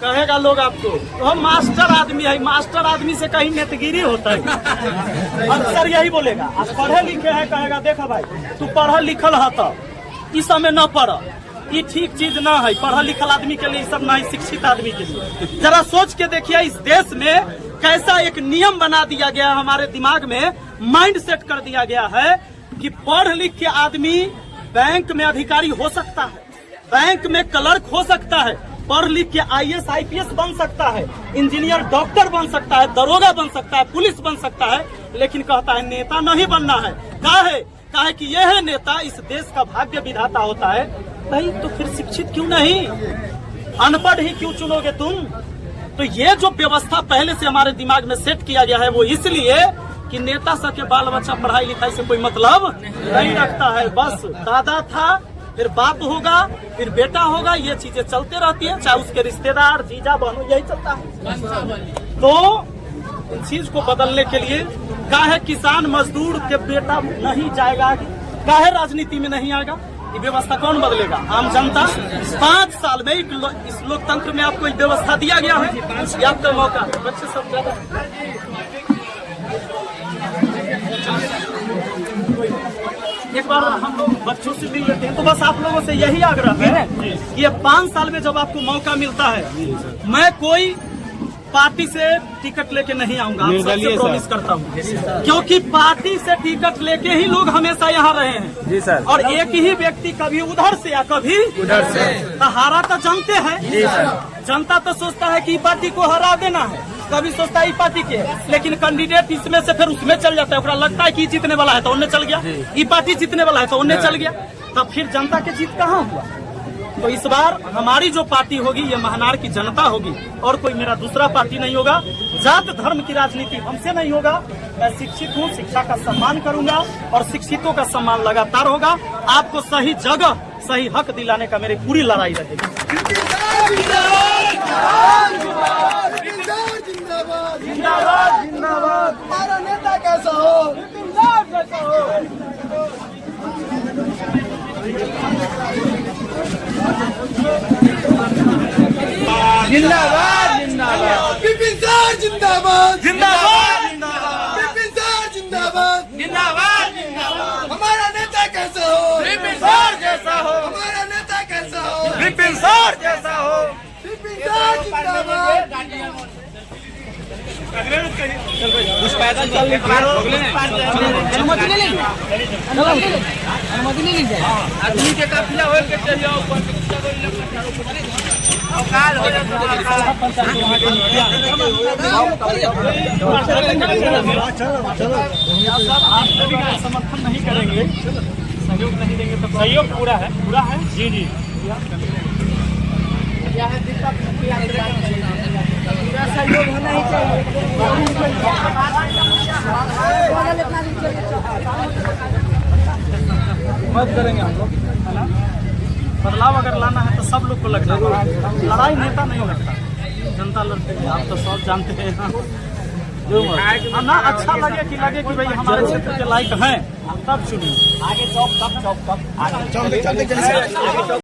कहेगा लोग आपको तो हम मास्टर आदमी है, मास्टर आदमी से कहीं नेतगिरी होता है। अक्सर यही बोलेगा। आज पढ़े लिखे है कहेगा देखा भाई तू पढ़ल लिखल है तो इस समय न पढ़, ये ठीक चीज ना है। पढ़ल लिखल आदमी के लिए सब नहीं, शिक्षित आदमी के लिए। जरा सोच के देखिए इस देश में कैसा एक नियम बना दिया गया, हमारे दिमाग में माइंड सेट कर दिया गया है कि पढ़ लिख के आदमी बैंक में अधिकारी हो सकता है, बैंक में क्लर्क हो सकता है, पढ़ लिख के IAS IPS बन सकता है, इंजीनियर डॉक्टर बन सकता है, दरोगा बन सकता है, पुलिस बन सकता है, लेकिन कहता है नेता नहीं बनना है। काहे कि यह है नेता, इस देश का भाग्य विधाता होता है। नहीं तो फिर शिक्षित क्यों नहीं, अनपढ़ ही क्यों चुनोगे तुम? तो ये जो व्यवस्था पहले से हमारे दिमाग में सेट किया गया है वो इसलिए कि नेता सबके बाल बच्चा पढ़ाई लिखाई से कोई मतलब नहीं रखता है। बस दादा था, फिर बाप होगा, फिर बेटा होगा, ये चीजें चलते रहती है, चाहे उसके रिश्तेदार जीजा बहनों, यही चलता है। तो इन चीज को बदलने के लिए काहे किसान मजदूर के बेटा नहीं जाएगा, काहे राजनीति में नहीं आएगा, ये व्यवस्था कौन बदलेगा? आम जनता। 5 साल में इस लोकतंत्र में आपको व्यवस्था दिया गया है, ये आपका मौका। बच्चे सब ज्यादा एक बार हम लोग बच्चों से मिल लेते हैं, तो बस आप लोगों से यही आग्रह है कि ये 5 साल में जब आपको मौका मिलता है, मैं कोई पार्टी से टिकट लेके नहीं आऊंगा, आप सबसे प्रॉमिस करता हूँ, क्योंकि पार्टी से टिकट लेके ही लोग हमेशा यहाँ रहे हैं जी सर। और एक ही व्यक्ति कभी उधर से या कभी उधर से, तो हारा तो जानते हैं। जनता तो सोचता है कि पार्टी को हरा देना है, कभी सोचता है पार्टी के, लेकिन कैंडिडेट इसमें से फिर उसमें चल जाता है, लगता है कि जीतने वाला है तो उन्हें चल गया, ये पार्टी जीतने वाला है तो उन्हें चल गया, तब फिर जनता की जीत कहाँ हुआ? तो इस बार हमारी जो पार्टी होगी ये महनार की जनता होगी, और कोई मेरा दूसरा पार्टी नहीं होगा। जात धर्म की राजनीति हमसे नहीं होगा। मैं शिक्षित हूँ, शिक्षा का सम्मान करूंगा और शिक्षितों का सम्मान लगातार होगा। आपको सही जगह सही हक दिलाने का मेरी पूरी लड़ाई रहेगी। जिंदाबाद जिंदाबाद जिंदाबाद। हमारा नेता कैसा हो, जैसा हो। जिंदाबाद जिंदाबाद विपिन सर जिंदाबाद जिंदाबाद जिंदाबाद विपिन सर जिंदाबाद जिंदाबाद जिंदाबाद। हमारा नेता कैसा हो, विपिन सर जैसा हो, हमारा नेता कैसा हो, विपिन सर जैसा हो। विपिन सर जिंदाबाद। कुछ पैदल चल आदमी के काफिला हो के चलिए समर्थन नहीं करेंगे, सहयोग नहीं देंगे तो सहयोग पूरा है जी जी। सहयोग होना ही चाहिए। मदद करेंगे हम लोग, है ना। बदलाव अगर लाना है तो सब लोग को लगना है, लड़ाई नेता नहीं लगता, जनता लड़ती है। आप तो सब जानते हैं ना। अच्छा लगे कि भाई हमारे क्षेत्र के लायक हैं, तब चुनिए। आगे चौक